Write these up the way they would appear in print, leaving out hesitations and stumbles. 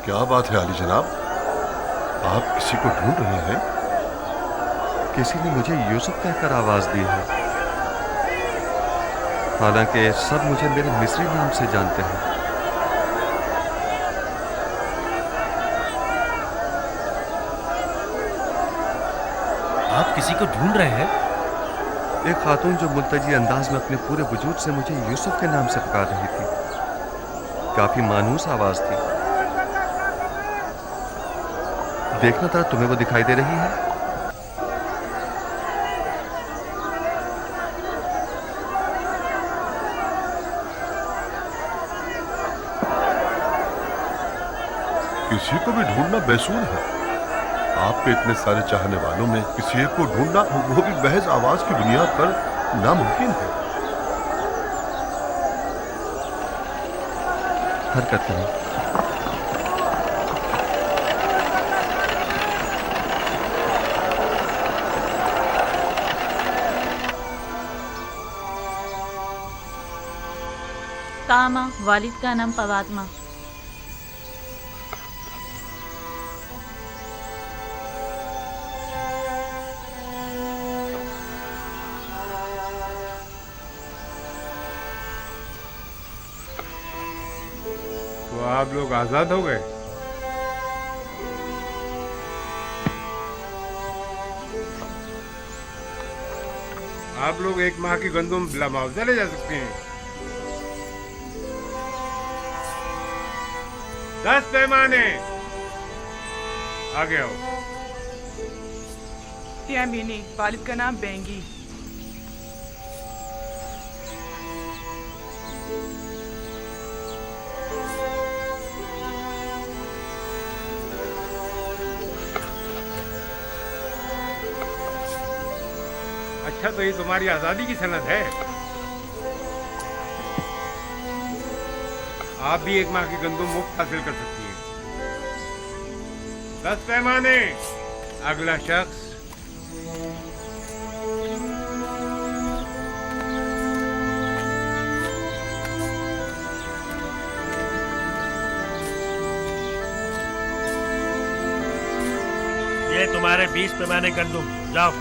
क्या बात है आली जनाब, आप किसी को ढूंढ रहे हैं? किसी ने मुझे यूसुफ कहकर आवाज दी है, हालांकि सब मुझे मेरे मिस्री नाम से जानते हैं। आप किसी को ढूंढ रहे हैं? एक खातून जो मुल्तजी अंदाज में अपने पूरे वजूद से मुझे यूसुफ के नाम से पुकार रही थी। काफी मानूस आवाज थी। देखना था, तुम्हें वो दिखाई दे रही है? किसी को भी ढूंढना बेसूर है। आपके इतने सारे चाहने वालों में किसी एक को ढूंढना, वो भी महज आवाज की बुनियाद पर, नामुमकिन है। हरकत करें। तामा, वालिद का नाम पवात्मा। तो आप लोग आजाद हो गए? आप लोग 1 माह की गंदम बिला मुआवजा ले जा सकते हैं। 10 पैमाने आगे आओ। यामीनी, वालिद का नाम बेंगी। अच्छा, तो ये तुम्हारी आजादी की सनद है। आप भी 1 माह की गंदम मुफ्त हासिल कर सकती हैं। 10 पैमाने। अगला शख्स। ये तुम्हारे 20 पैमाने गंदम, जाओ।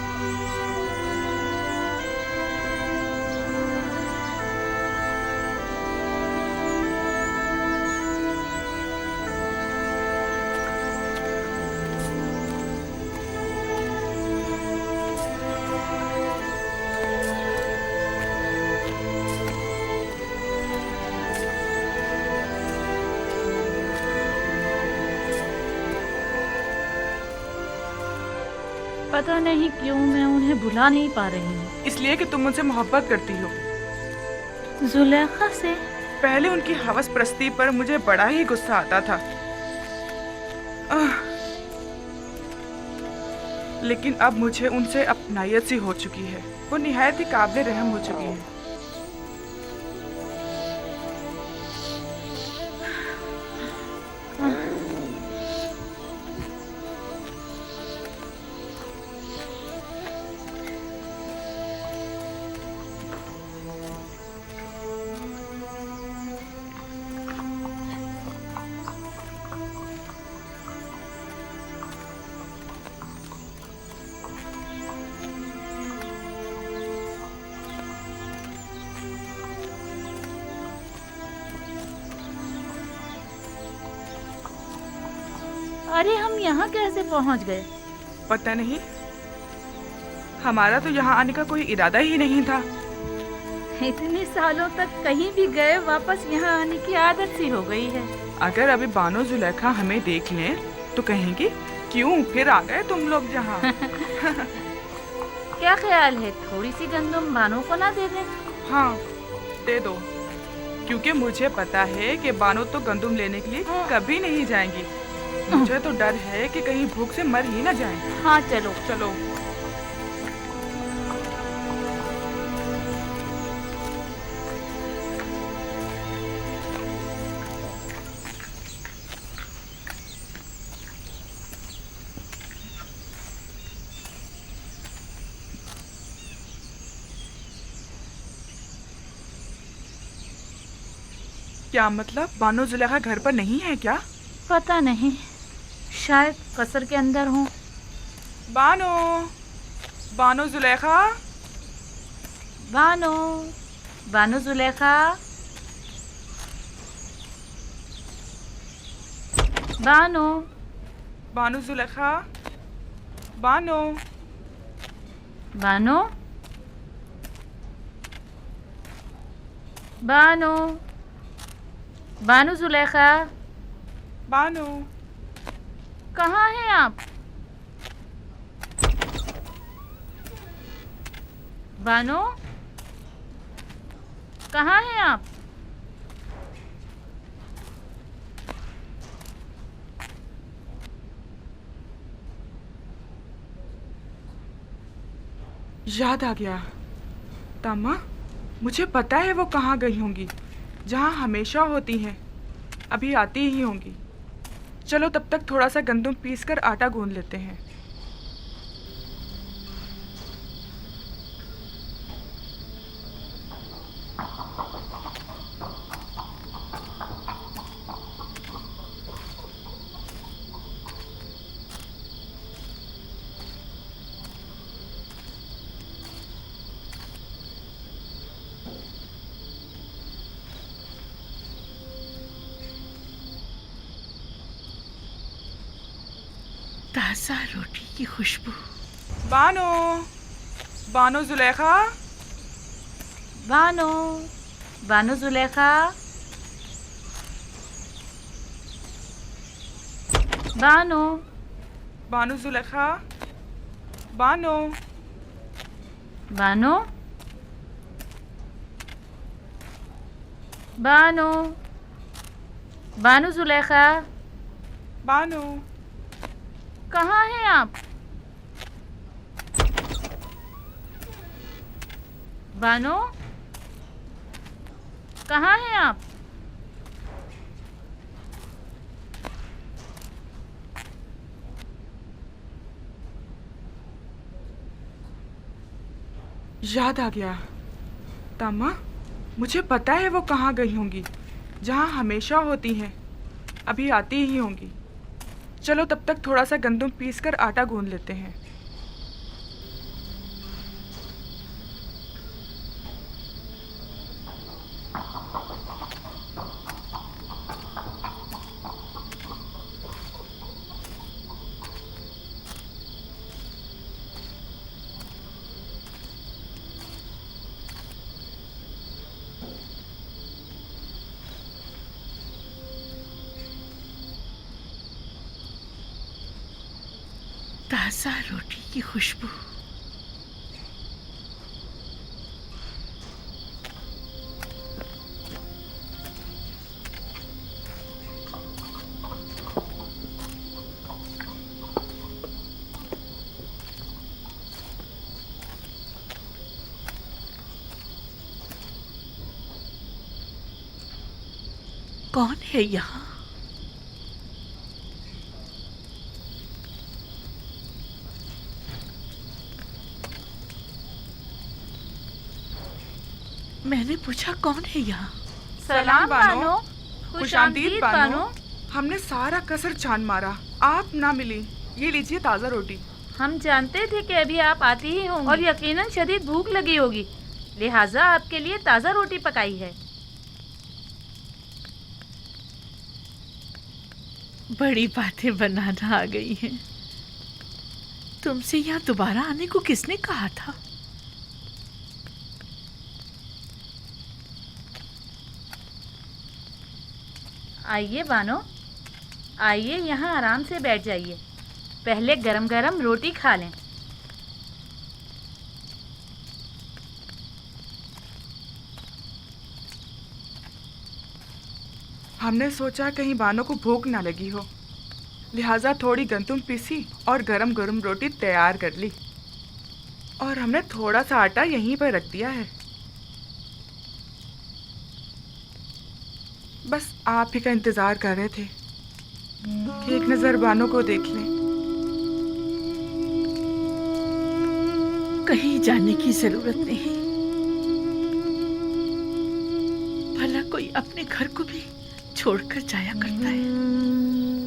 पता नहीं क्यों मैं उन्हें भुला नहीं पा रही हूँ। इसलिए कि तुम उनसे मोहब्बत करती हो। जुलेखा से पहले उनकी हवस प्रस्ती पर मुझे बड़ा ही गुस्सा आता था, लेकिन अब मुझे उनसे अपनायत सी हो चुकी है। वो निहायत ही काबिल रहम हो चुकी है। अरे हम यहाँ कैसे पहुँच गए? पता नहीं, हमारा तो यहाँ आने का कोई इरादा ही नहीं था। इतने सालों तक कहीं भी गए, वापस यहाँ आने की आदत सी हो गई है। अगर अभी बानो जुलेखा हमें देख लें तो कहेंगी, क्यों फिर आ गए तुम लोग यहाँ? क्या ख्याल है, थोड़ी सी गंदम बानो को ना दे दें? हाँ, दे दो, क्योंकि मुझे पता है कि बानो तो गंदम लेने के लिए कभी नहीं जाएंगी। मुझे तो डर है कि कहीं भूख से मर ही ना जाएं। हाँ चलो चलो। क्या मतलब, बानो जुलेखा घर पर नहीं है क्या? पता नहीं, शायद कसर के अंदर हूँ। बानो, बानो जुलेखा, बानो, बानो जुलेखा, बानो, बानो जुलेखा, बानो, बानो, बानो, बानो जुलेखा, बानो, कहाँ हैं आप? बानो, कहाँ हैं आप? याद आ गया। तामा, मुझे पता है वो कहाँ गई होंगी, जहाँ हमेशा होती हैं। अभी आती ही होंगी। चलो तब तक थोड़ा सा गंदम पीसकर आटा गूंद लेते हैं। ताज़ा रोटी की खुशबू। बानो, बानो जुलेखा, बानो, बानो जुलेखा, बानो, बानो जुलेखा, बानो, बानो, बानो, बानो जुलेखा, बानो, कहाँ हैं आप? बानो, कहाँ हैं आप? याद आ गया। तामा, मुझे पता है वो कहाँ गई होंगी, जहाँ हमेशा होती हैं। अभी आती ही होंगी। चलो तब तक थोड़ा सा गंदम पीसकर आटा गूंद लेते हैं। ताज़ा रोटी की खुशबू। कौन है यहाँ? मैंने पूछा कौन है यहाँ? सलाम बानो, खुशामदीद बानो। हमने सारा कसर छान मारा, आप ना मिली। ये लीजिए ताज़ा रोटी। हम जानते थे कि अभी आप आती ही होंगी और यकीनन शदीद भूख लगी होगी, लिहाजा आपके लिए ताज़ा रोटी पकाई है। बड़ी बातें बनाना आ गई हैं। तुमसे यहाँ दोबारा आने को किसने कहा था? आइए बानो, आइए यहाँ आराम से बैठ जाइए। पहले गरम गरम रोटी खा लें। हमने सोचा कहीं बानो को भूख ना लगी हो, लिहाजा थोड़ी गंदम पीसी और गरम गरम रोटी तैयार कर ली। और हमने थोड़ा सा आटा यहीं पर रख दिया है। बस आप ही का इंतज़ार कर रहे थे कि एक नज़र बानो को देख लें। कहीं जाने की जरूरत नहीं। भला कोई अपने घर को भी छोड़कर जाया करता है।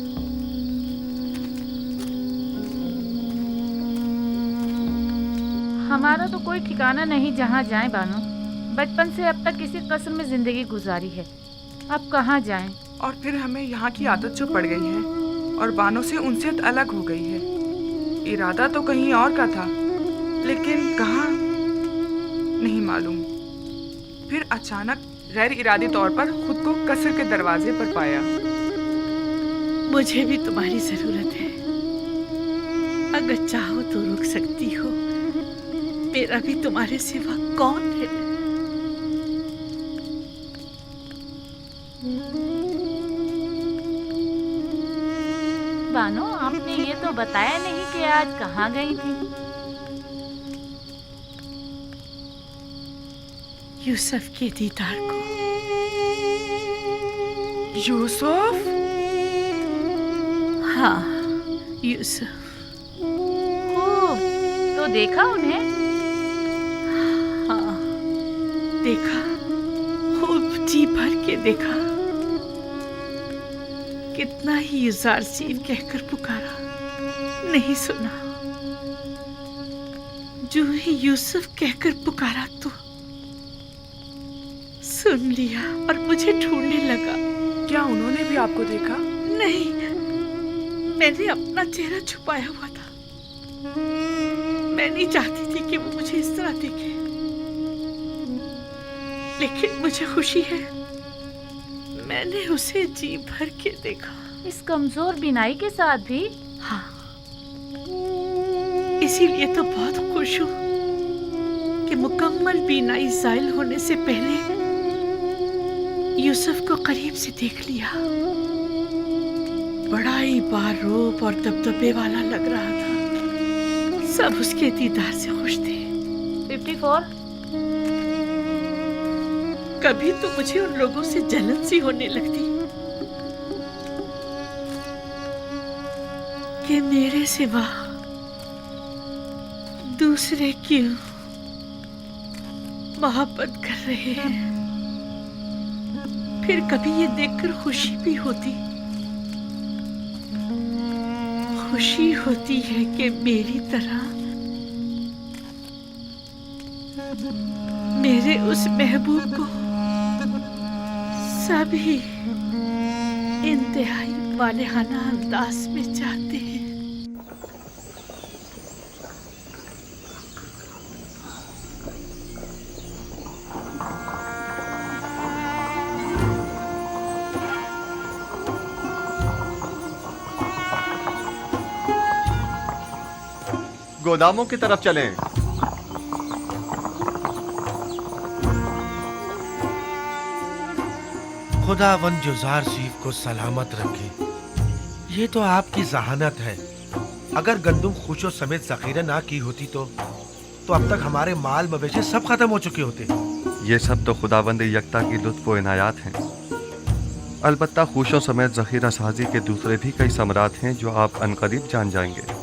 हमारा तो कोई ठिकाना नहीं जहाँ जाएं बानो। बचपन से अब तक इसी कस्र में जिंदगी गुजारी है, अब कहाँ जाएं? और फिर हमें यहाँ की आदत जो पड़ गई है और बानो से उनसे अलग हो गई है। इरादा तो कहीं और का था, लेकिन कहाँ नहीं मालूम। फिर अचानक गैर इरादी तौर पर खुद को कस्र के दरवाजे पर पाया। मुझे भी तुम्हारी जरूरत है। अगर चाहो तो रुक सकती हो। मेरा भी तुम्हारे सिवा कौन है? बानो, आपने ये तो बताया नहीं कि आज कहाँ गई थी। यूसुफ के दीदार को। यूसुफ? हाँ, यूसुफ। ओह, तो देखा उन्हें? हाँ, देखा, खूब जी भर के देखा। कितना ही युजारसीन कहकर पुकारा, नहीं सुना। जो ही यूसुफ कहकर पुकारा तो सुन लिया और मुझे ढूंढने लगा। क्या उन्होंने भी आपको देखा? नहीं, मैंने अपना चेहरा छुपाया हुआ था। मैं नहीं चाहती थी कि वो मुझे इस तरह देखे, लेकिन मुझे खुशी है मैंने उसे जी भर के देखा। इस कमजोर बिनाई के साथ भी? हाँ, इसीलिए तो बहुत खुश हूँ कि मुकम्मल बीनाई ज़ाइल होने से पहले यूसुफ को करीब से देख लिया। बड़ा ही बारूप और दबदबे वाला लग रहा था। सब उसके दीदार से खुश थे। 54? कभी तो मुझे उन लोगों से जलन सी होने लगती कि मेरे सिवा दूसरे क्यों मोहब्बत कर रहे हैं। फिर कभी ये देखकर खुशी भी होती, खुशी होती है कि मेरी तरह मेरे उस महबूब को सभी इंतहाई वालेहाना अंदाज में चाहते हैं। गोदामों की तरफ चलें। खुदावन जुजार सीफ को सलामत रखे। ये तो आपकी जहानत है। अगर गंदुम खुशो समेत जखीरा ना की होती तो अब तक हमारे माल मवेशी सब खत्म हो चुके होते। ये सब तो खुदावंद यकता की लुत्फ व इनायात हैं। अलबत्ता खुशों समेत जखीरा साजी के दूसरे भी कई समरात हैं जो आप अनकरीब जान जाएंगे।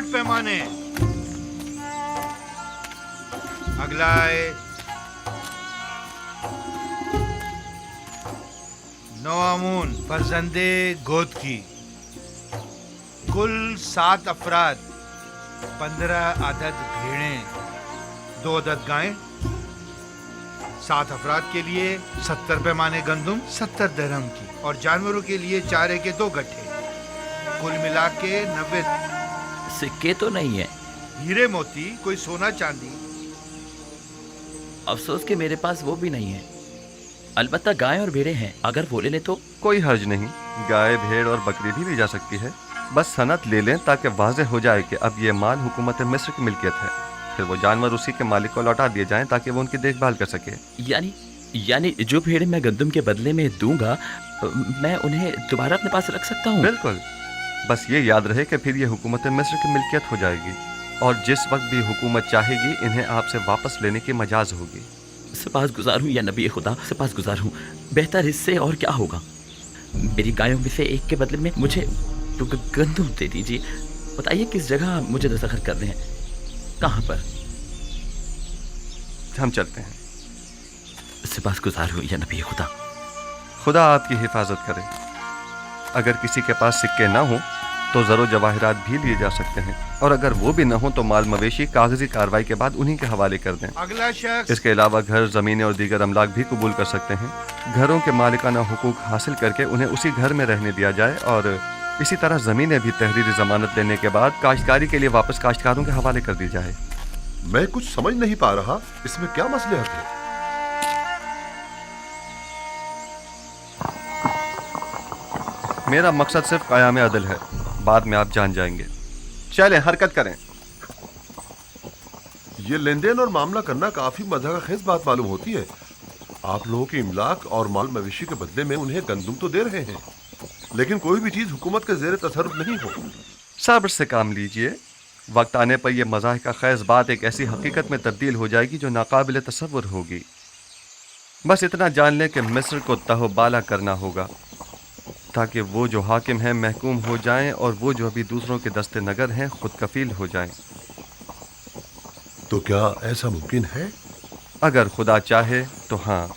पैमाने, अगलाए 9 आमून फरजंदे गोद की, कुल 7 अफराद, 15 अदद भेड़ें, 2 अदद गायें। 7 अफराद के लिए 70 पैमाने गंदुम 70 दरहम की, और जानवरों के लिए चारे के 2 गट्ठे, कुल मिला के 90। सिक्के तो नहीं है? हीरे मोती, कोई सोना चांदी? अफसोस कि मेरे पास वो भी नहीं है। अलबत्ता गाय और भेड़ें हैं, अगर वो ले लें तो। कोई हर्ज नहीं, गाय भेड़ और बकरी भी ली जा सकती है। बस सनद ले लें ताकि वाज़ेह हो जाए कि अब ये माल हुकूमत मिस्र की मिल्कियत है। फिर वो जानवर उसी के मालिक को लौटा दिए जाएं ताकि वो उनकी देखभाल कर सके। यानी जो भेड़ें मैं गंदुम के बदले में दूंगा, मैं उन्हें दोबारा अपने पास रख सकता हूँ? बिल्कुल। बस ये याद रहे कि फिर ये हुकूमत मिस्र की मिल्कियत हो जाएगी, और जिस वक्त भी हुकूमत चाहेगी इन्हें आपसे वापस लेने की मजाज होगी। सपासगुजार हूँ या नबी खुदा, सपासगुजार हूँ। बेहतर इससे और क्या होगा? मेरी गायों में से एक के बदले में मुझे गंदुम दे दीजिए। बताइए किस जगह मुझे दस्तखत करने हैं, कहाँ पर? हम चलते हैं। सिपासगुजार हूँ या नबी खुदा। खुदा आपकी हिफाजत करे। अगर किसी के पास सिक्के ना हो तो ज़रो जवाहरात भी लिए जा सकते हैं, और अगर वो भी ना हो तो माल मवेशी कागजी कार्रवाई के बाद उन्हीं के हवाले कर दें। अगला शख्स। इसके अलावा घर, ज़मीनें और दीगर अमलाक भी कबूल कर सकते हैं। घरों के मालिकाना हुकूक हासिल करके उन्हें उसी घर में रहने दिया जाए, और इसी तरह ज़मीनें भी तहरीरी ज़मानत लेने के बाद काश्तकारी के लिए वापस काश्तकारों के हवाले कर दी जाए। मैं कुछ समझ नहीं पा रहा, इसमें क्या मसलहत है? मेरा मकसद सिर्फ क़याम अदल है, बाद में आप जान जाएंगे। चलें, हरकत करें। ये लेन देन और मामला करना काफी मज़ाक़खेज़ बात मालूम होती है। आप लोगों के इमलाक और माल मवेशी के बदले में उन्हें गंदुम तो दे रहे हैं, लेकिन कोई भी चीज हुकूमत के ज़ेरे तसर्रुफ नहीं हो। सब्र से काम लीजिए। वक्त आने पर यह मज़ाक़खेज़ बात एक ऐसी हकीकत में तब्दील हो जाएगी जो नाकाबिल तसव्वुर होगी। बस इतना जान लें कि मिस्र को तहबाला करना होगा, ताकि वो जो हाकिम हैं महकूम हो जाएं, और वो जो अभी दूसरों के दस्ते नगर हैं खुद कफील हो जाएं। तो क्या ऐसा मुमकिन है? अगर खुदा चाहे तो हाँ।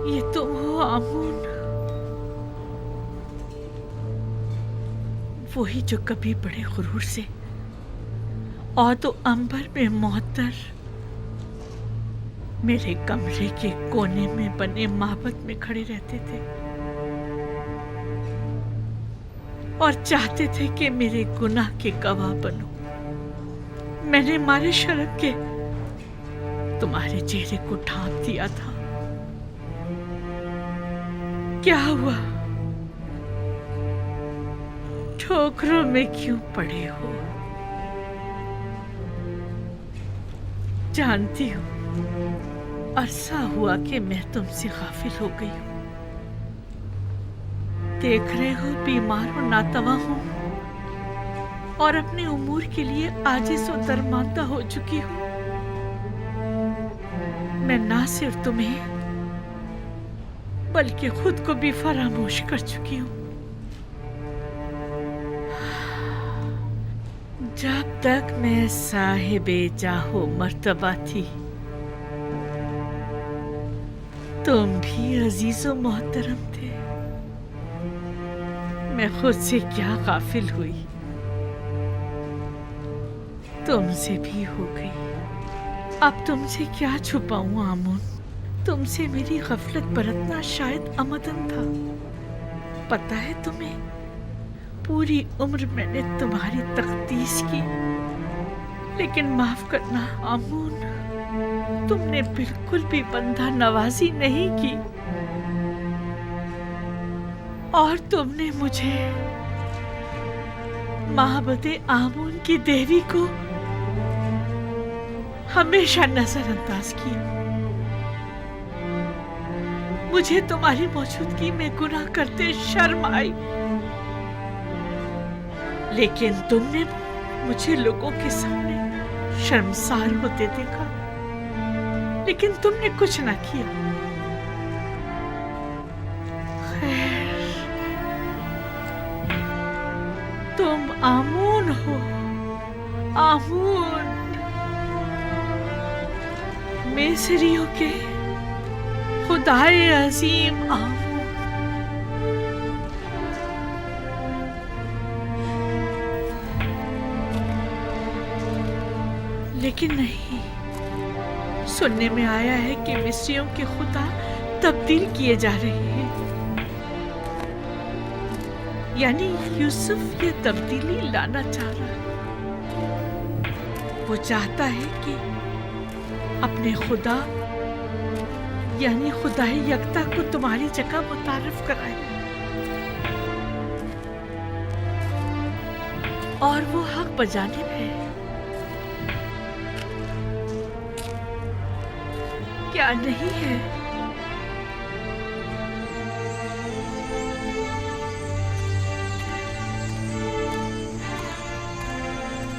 ये तुम हो आमून, वही जो कभी बड़े गुरूर से और तो अंबर में मोहतर मेरे कमरे के कोने में बने माबद में खड़े रहते थे और चाहते थे कि मेरे गुनाह के गवाह बनो। मैंने मारे शर्म के तुम्हारे चेहरे को ढांप दिया था। क्या हुआ? ठोकरों में क्यों पड़े हो? जानती हूँ अरसा हुआ कि मैं तुमसे गाफिल हो गई हूँ। देख रहे हो बीमार और नातवा हूँ और अपने उमूर के लिए आजिज़ और दरमांदा हो चुकी हूँ। मैं ना सिर्फ तुम्हें बल्कि खुद को भी फरामोश कर चुकी हूँ। जब तक मैं साहिबे जाहो मर्तबा थी, तुम भी अजीज़ो मोहतरम थे। मैं खुद से क्या गाफिल हुई, तुमसे भी हो गई। अब तुमसे क्या छुपाऊं आमून? तुमसे मेरी गफलत बरतना शायद अमदन था। पता है तुम्हें, पूरी उम्र मैंने तुम्हारी तख्तीस की, लेकिन माफ करना आमून, तुमने बिल्कुल भी बंदा नवाजी नहीं की और तुमने मुझे माहबते आमून की देवी को हमेशा नजरअंदाज किया। मुझे तुम्हारी मौजूदगी में गुनाह करते शर्म आई, लेकिन तुमने मुझे लोगों के सामने शर्मसार होते देखा, लेकिन तुमने कुछ ना किया। खैर, तुम आमून हो, आमून, मिस्रियों के खुदाए अजीम आमून। लेकिन नहीं, सुनने में आया है कि मिस्रियों के खुदा तब्दील किए जा रहे हैं। यानी यूसुफ ये तब्दीली लाना चाह रहा है। वो चाहता है कि अपने खुदा यानी खुदाई यकता को तुम्हारी जगह मुतारिफ कराए, और वो हक बजानिब है। क्या नहीं है?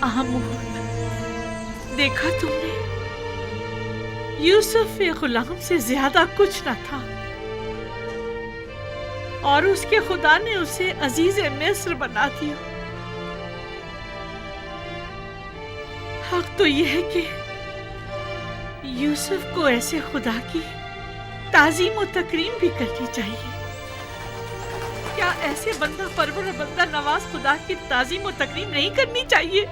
आमूर, देखा तुमने, यूसुफ एक गुलाम से ज्यादा कुछ न था, और उसके खुदा ने उसे अजीज मिस्र बना दिया। हक तो यह है कि यूसुफ को ऐसे खुदा की ताजीम और तकरीम भी करनी चाहिए। क्या ऐसे बंदा परवर और बंदा नवाज खुदा की ताजीम और तकरीम नहीं करनी चाहिए?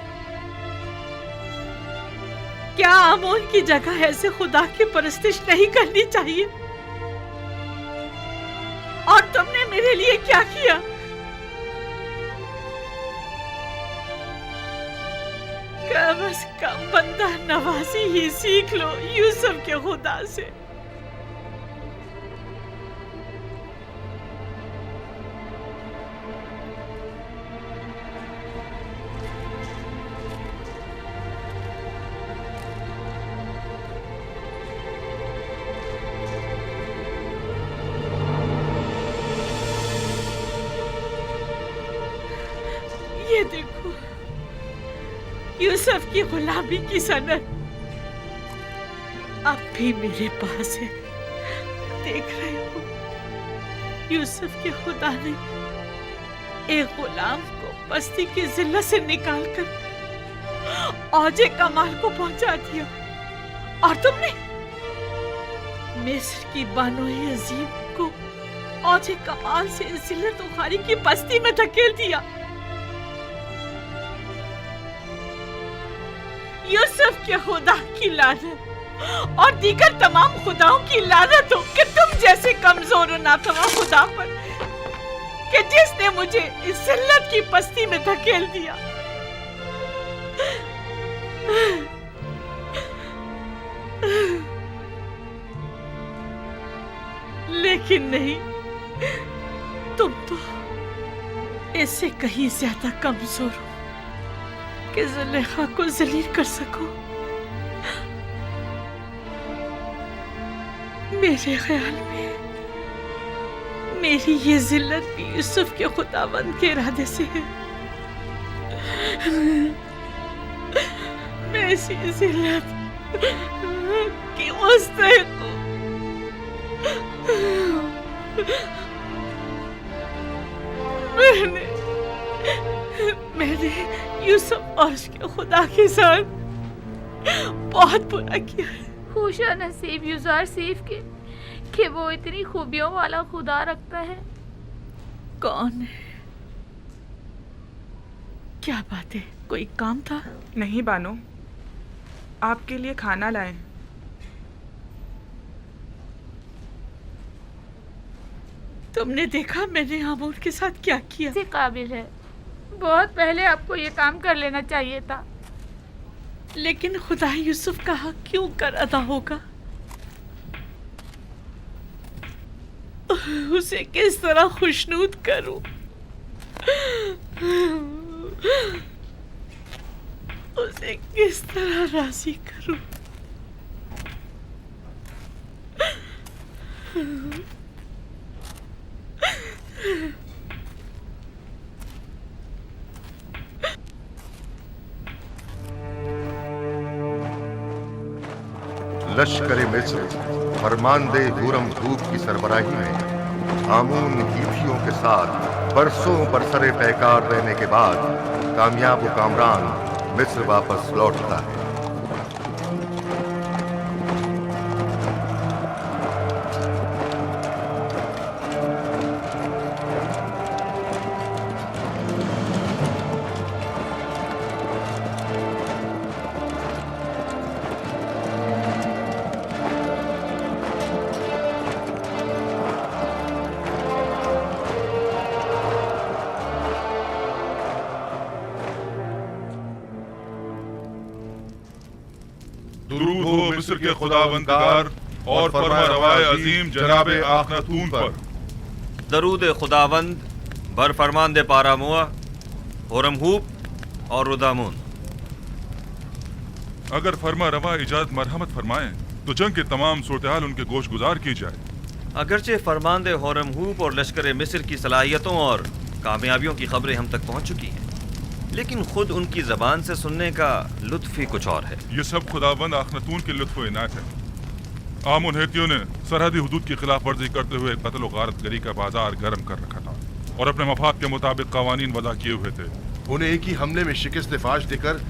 क्या आमोन की जगह ऐसे खुदा की परस्तिश नहीं करनी चाहिए? और तुमने मेरे लिए क्या किया? कम से कम बंदा नवाजी ही सीख लो यूसुफ के खुदा से। ये देखो, यूसुफ की गुलामी की सनद अब भी मेरे पास है। देख रहे हो, यूसुफ के खुदा ने एक गुलाम को बस्ती की जिल्लत से निकालकर औजे कमाल को पहुंचा दिया, और तुमने मिस्र की बानोए अजीम को औजे कमाल से जिल्लत उखारी की बस्ती में धकेल दिया। यूसुफ के खुदा की लानत और दीगर तमाम खुदाओं की लानत हो कि तुम जैसे कमजोर और नातवा खुदा पर, कि जिसने मुझे इस जिल्लत की बस्ती में धकेल दिया। लेकिन नहीं, तुम तो इससे कहीं ज्यादा कमजोर हो कि जुलेखा को जलील कर सको। मेरे ख्याल में मेरी ये जिल्लत भी यूसुफ के खुदावंद के इरादे से है। मैं इसी जिल्लत की मुस्तहिक हूँ। मैंने यूसुफ और उसके खुदा के साथ बहुत बुरा किया है। खुशा नसीब यूज़र सीफ के कि वो इतनी खूबियों वाला खुदा रखता है। कौन है? क्या बात है, कोई काम था? नहीं बानो, आपके लिए खाना लाए। तुमने देखा मैंने आमोर के साथ क्या किया? से काबिल है, बहुत पहले आपको ये काम कर लेना चाहिए था। लेकिन खुदा यूसुफ का हक क्यों कर अदा होगा? उसे किस तरह खुशनूद करूं? उसे किस तरह राजी करूं? लश्कर मिस्र फरमानदे हुरम धूप की सरबराही में आमून हीथियों के साथ बरसों बरसरे पैकार रहने के बाद कामयाब व कामरान मिस्र वापस लौटता है। दुरूद हो मिस्र के खुदावंदगार और फरमारवाए अजीम जनाब आखनातून पर। दरूद खुदावंद बर फरमानदे पारामुआ, होरमहूब और रुदामून। अगर फरमा रवा इजाजत मरहमत फरमाएं तो जंग के तमाम सूरत-ए-हाल उनके गोश गुजार की जाए। अगरचे फरमानदे होरमहूब और लश्कर मिस्र की सलाहियतों और कामयाबियों की खबरें हम तक पहुंच चुकी हैं, लेकिन खुद उनकी जबान से सुनने का लुत्फ ही कुछ और है। ये सब खुदाबंद आखनतून के लुत्फ इनायत है। आमुन हेतियों ने सरहदी हुदूद की खिलाफ वर्जी करते हुए कत्ल और गारत गरी का बाजार गर्म कर रखा था और अपने मफाद के मुताबिक कवानीन वज़ा किए हुए थे। उन्हें एक ही हमले में शिकस्त फाश देकर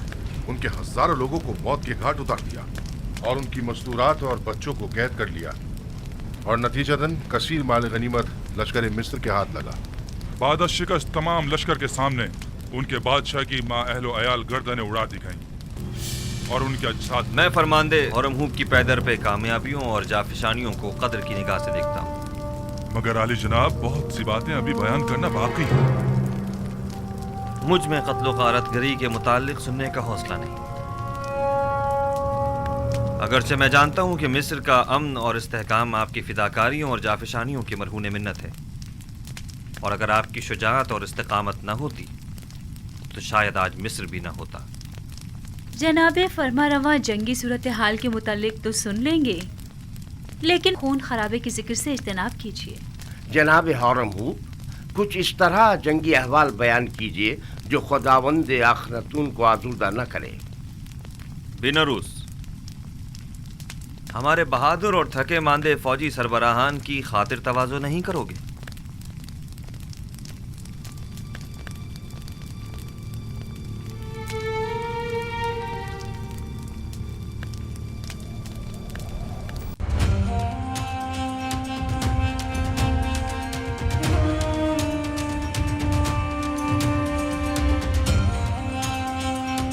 उनके हजारों लोगों को मौत के घाट उतार दिया और उनकी मस्तूरात और बच्चों को कैद कर लिया और नतीजतन कसीर माल गनीमत लश्कर मिस्र के हाथ लगा। बाद शिकस्त तमाम लश्कर के सामने उनके बादशाह की माँ अहलो अयाल गर्दनें उड़ा दी गईं और उनके अजसाद। मैं फरमानदे होरमहूब की पैदर पे कामयाबियों और जाफिशानियों को कदर की निगाह से देखता हूँ, मगर आली जनाब बहुत सी बातें अभी बयान करना बाकी है। मुझ में कत्ल गारत गरी के मुतालिक सुनने का हौसला नहीं। अगरचे मैं जानता हूँ कि मिस्र का अमन और इस्तेहकाम आपकी फिदाकारियों और जाफिशानियों की मरहून मिन्नत है, और अगर आपकी शुजाअत और इस्तेकामत न होती तो शायद आज मिस्र भी न होता। जनाबे फरमारवा जंगी सूरत हाल के मुतालिक तो सुन लेंगे, लेकिन खून खराबे के जिक्र से इज्तनाब कीजिए। जनाब होरमहूब, कुछ इस तरह जंगी अहवाल बयान कीजिए जो खुदावंद आखनतून को आजूदा न करे। बिनरूस, हमारे बहादुर और थके मांदे फौजी सरबराहान की खातिर तवाज़ो नहीं करोगे?